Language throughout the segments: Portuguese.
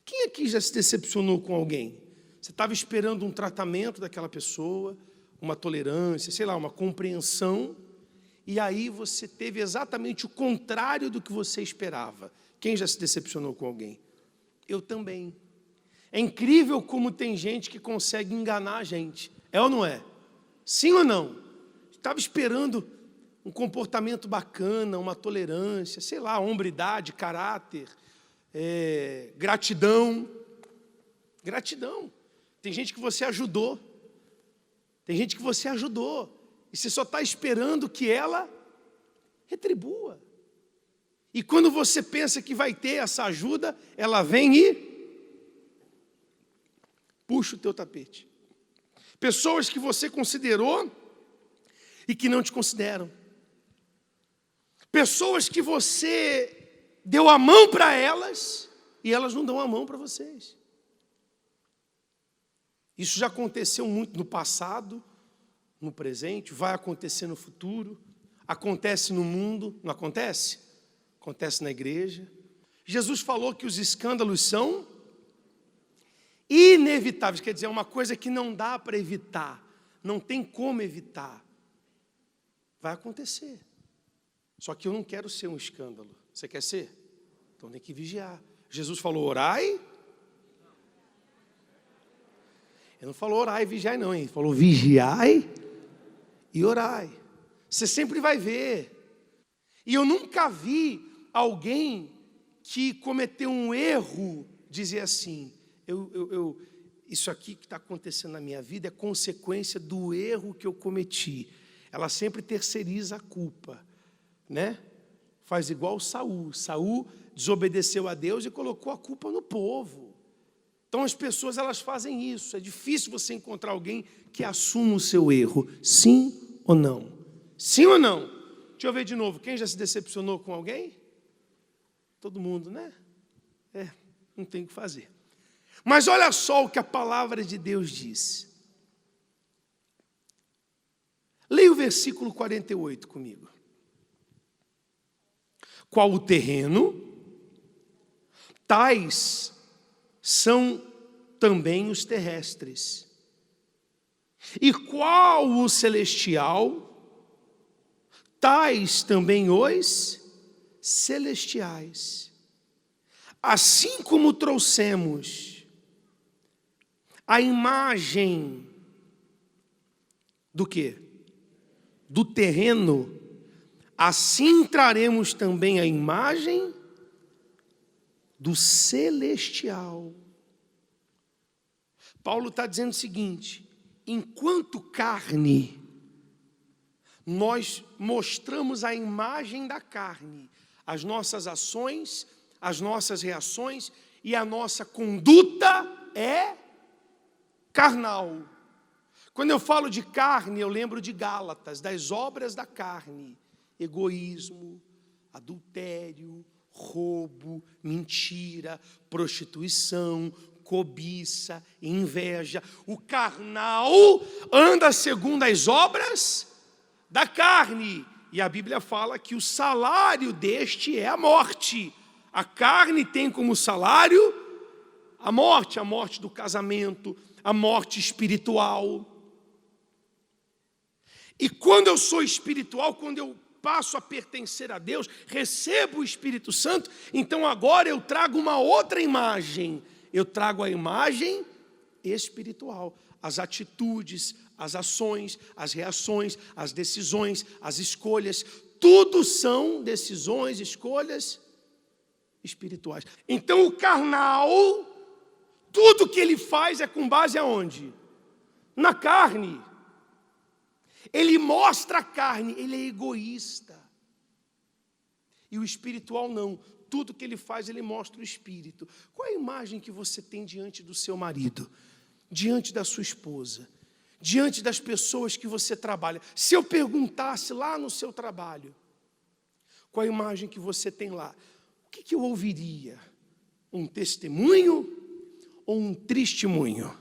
Quem aqui já se decepcionou com alguém? Você estava esperando um tratamento daquela pessoa, uma tolerância, sei lá, uma compreensão, e aí você teve exatamente o contrário do que você esperava. Quem já se decepcionou com alguém? Eu também. É incrível como tem gente que consegue enganar a gente. É ou não é? Sim ou não? Estava esperando um comportamento bacana, uma tolerância, sei lá, hombridade, caráter, gratidão. Gratidão. Tem gente que você ajudou. Tem gente que você ajudou. E você só está esperando que ela retribua. E quando você pensa que vai ter essa ajuda, ela vem e puxa o teu tapete. Pessoas que você considerou e que não te consideram. Pessoas que você deu a mão para elas e elas não dão a mão para vocês. Isso já aconteceu muito no passado, no presente, vai acontecer no futuro, acontece no mundo, não acontece? Acontece na igreja. Jesus falou que os escândalos são inevitáveis, quer dizer, é uma coisa que não dá para evitar, não tem como evitar. Vai acontecer. Só que eu não quero ser um escândalo. Você quer ser? Então tem que vigiar. Jesus falou, orai. Ele não falou orai e vigiai não, hein? Ele falou vigiai e orai. Você sempre vai ver. E eu nunca vi alguém que cometeu um erro dizer assim, isso aqui que está acontecendo na minha vida é consequência do erro que eu cometi. Ela sempre terceiriza a culpa, né? Faz igual Saul. Saul desobedeceu a Deus e colocou a culpa no povo. Então as pessoas elas fazem isso. É difícil você encontrar alguém que assuma o seu erro. Sim ou não? Sim ou não? Deixa eu ver de novo. Quem já se decepcionou com alguém? Todo mundo, né? Não tem o que fazer. Mas olha só o que a palavra de Deus diz. Leia o versículo 48 comigo. Qual o terreno, tais são também os terrestres. E qual o celestial, tais também os celestiais. Assim como trouxemos a imagem do quê? Do terreno, assim traremos também a imagem do celestial. Paulo está dizendo o seguinte, enquanto carne, nós mostramos a imagem da carne, as nossas ações, as nossas reações e a nossa conduta é carnal. Quando eu falo de carne, eu lembro de Gálatas, das obras da carne, egoísmo, adultério, roubo, mentira, prostituição, cobiça, inveja. O carnal anda segundo as obras da carne. E a Bíblia fala que o salário deste é a morte. A carne tem como salário a morte do casamento, a morte espiritual. E quando eu sou espiritual, quando eu passo a pertencer a Deus, recebo o Espírito Santo, então agora eu trago uma outra imagem. Eu trago a imagem espiritual, as atitudes, as ações, as reações, as decisões, as escolhas, tudo são decisões, escolhas espirituais. Então o carnal, tudo que ele faz é com base aonde? Na carne. Ele mostra a carne, ele é egoísta. E o espiritual não. Tudo que ele faz, ele mostra o espírito. Qual é a imagem que você tem diante do seu marido? Diante da sua esposa? Diante das pessoas que você trabalha? Se eu perguntasse lá no seu trabalho, qual a imagem que você tem lá? O que eu ouviria? Um testemunho ou um testemunho?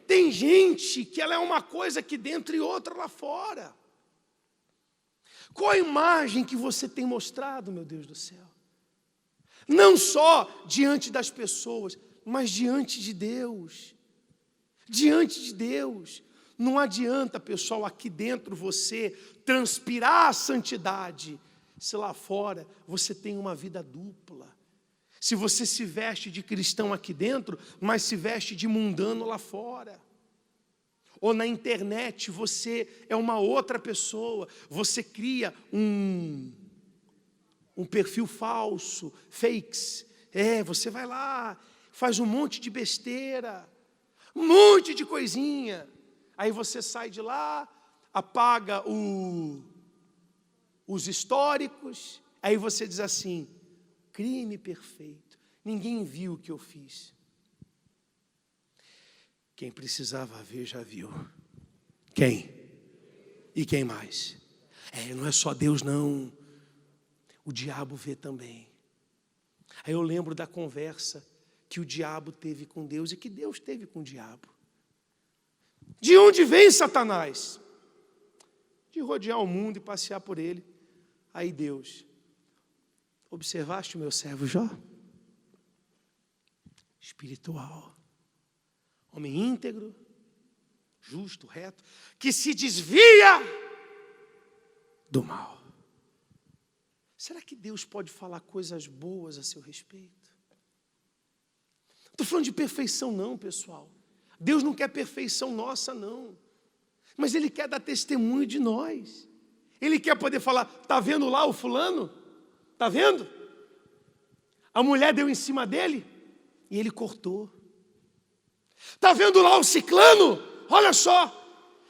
Tem gente que ela é uma coisa aqui dentro e outra lá fora. Qual a imagem que você tem mostrado, meu Deus do céu? Não só diante das pessoas, Mas diante de Deus, não adianta, pessoal, aqui dentro você transpirar a santidade, se lá fora você tem uma vida dupla. Se você se veste de cristão aqui dentro, mas se veste de mundano lá fora. Ou na internet você é uma outra pessoa, você cria um perfil falso, fakes. Você vai lá, faz um monte de besteira, um monte de coisinha. Aí você sai de lá, apaga os históricos, aí você diz assim: crime perfeito, ninguém viu o que eu fiz. Quem precisava ver já viu. Quem? E quem mais? Não é só Deus não, o diabo vê também. Aí eu lembro da conversa que o diabo teve com Deus e que Deus teve com o diabo. De onde vem Satanás? De rodear o mundo e passear por ele. Aí Deus: observaste o meu servo Jó? Espiritual, homem íntegro, justo, reto, que se desvia do mal. Será que Deus pode falar coisas boas a seu respeito? Não estou falando de perfeição não, pessoal. Deus não quer perfeição nossa não, mas Ele quer dar testemunho de nós. Ele quer poder falar: está vendo lá o fulano? Está vendo? A mulher deu em cima dele e ele cortou. Está vendo lá o ciclano? Olha só,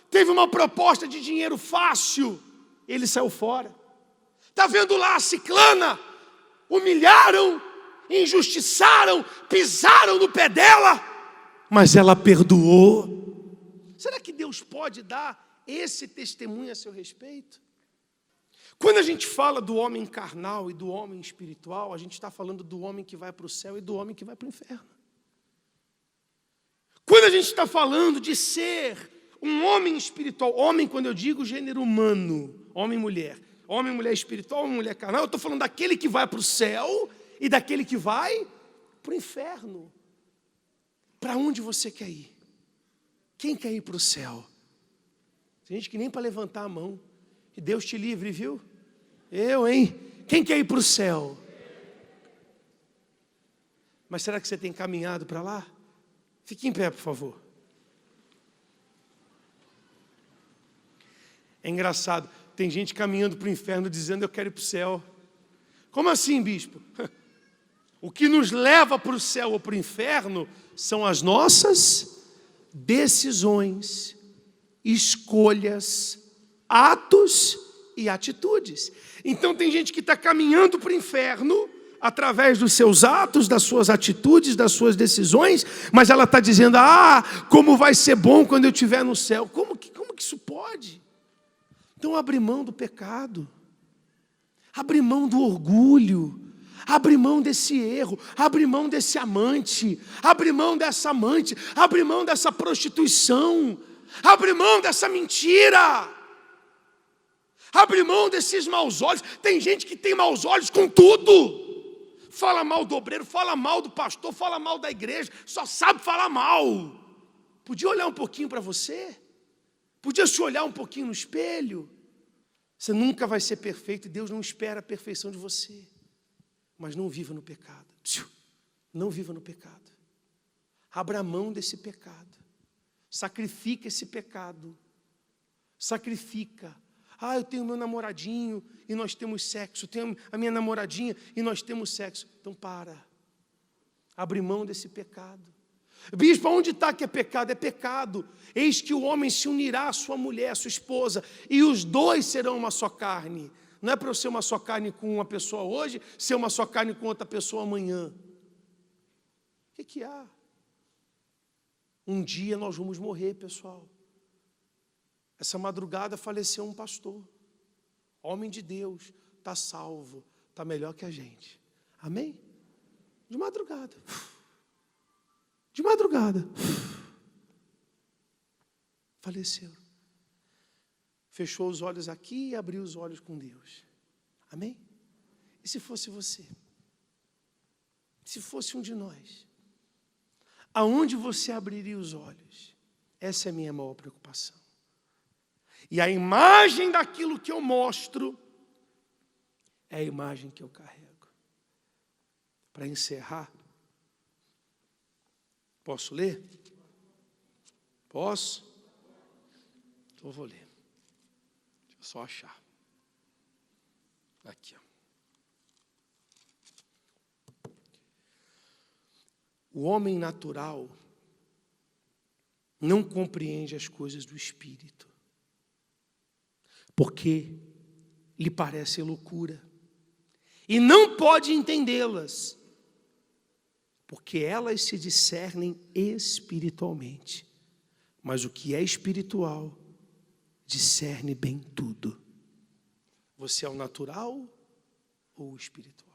teve uma proposta de dinheiro fácil, ele saiu fora. Está vendo lá a ciclana? Humilharam, injustiçaram, pisaram no pé dela, mas ela perdoou. Será que Deus pode dar esse testemunho a seu respeito? Quando a gente fala do homem carnal e do homem espiritual, a gente está falando do homem que vai para o céu e do homem que vai para o inferno. Quando a gente está falando de ser um homem espiritual, homem, quando eu digo gênero humano, homem e mulher espiritual, homem e mulher carnal, eu estou falando daquele que vai para o céu e daquele que vai para o inferno. Para onde você quer ir? Quem quer ir para o céu? Tem gente que nem para levantar a mão. Que Deus te livre, viu? Eu, hein? Quem quer ir para o céu? Mas será que você tem caminhado para lá? Fique em pé, por favor. É engraçado, tem gente caminhando para o inferno dizendo: eu quero ir para o céu. Como assim, bispo? O que nos leva para o céu ou para o inferno são as nossas decisões, escolhas, atos e atitudes. Então tem gente que está caminhando para o inferno através dos seus atos, das suas atitudes, das suas decisões, mas ela está dizendo: como vai ser bom quando eu estiver no céu. Como que isso pode? Então abre mão do pecado, abre mão do orgulho, abre mão desse erro, abre mão desse amante, abre mão dessa amante, abre mão dessa prostituição, abre mão dessa mentira, abre mão desses maus olhos. Tem gente que tem maus olhos com tudo. Fala mal do obreiro, fala mal do pastor, fala mal da igreja, só sabe falar mal. Podia olhar um pouquinho para você? Podia se olhar um pouquinho no espelho? Você nunca vai ser perfeito e Deus não espera a perfeição de você. Mas não viva no pecado. Não viva no pecado. Abra mão desse pecado. Sacrifica esse pecado. Sacrifica. Eu tenho meu namoradinho e nós temos sexo. Eu tenho a minha namoradinha e nós temos sexo. Então para. Abre mão desse pecado. Bispo, onde está que é pecado? É pecado. Eis que o homem se unirá à sua mulher, à sua esposa, e os dois serão uma só carne. Não é para eu ser uma só carne com uma pessoa hoje, ser uma só carne com outra pessoa amanhã. O que há? Um dia nós vamos morrer, pessoal. Essa madrugada faleceu um pastor, homem de Deus, está salvo, está melhor que a gente. Amém? De madrugada. De madrugada. Faleceu. Fechou os olhos aqui e abriu os olhos com Deus. Amém? E se fosse você? Se fosse um de nós? Aonde você abriria os olhos? Essa é a minha maior preocupação. E a imagem daquilo que eu mostro é a imagem que eu carrego. Para encerrar, posso ler? Posso? Então eu vou ler. Deixa eu só achar. Aqui, ó. O homem natural não compreende as coisas do Espírito, porque lhe parece loucura, e não pode entendê-las, porque elas se discernem espiritualmente. Mas o que é espiritual discerne bem tudo. Você é o natural ou o espiritual?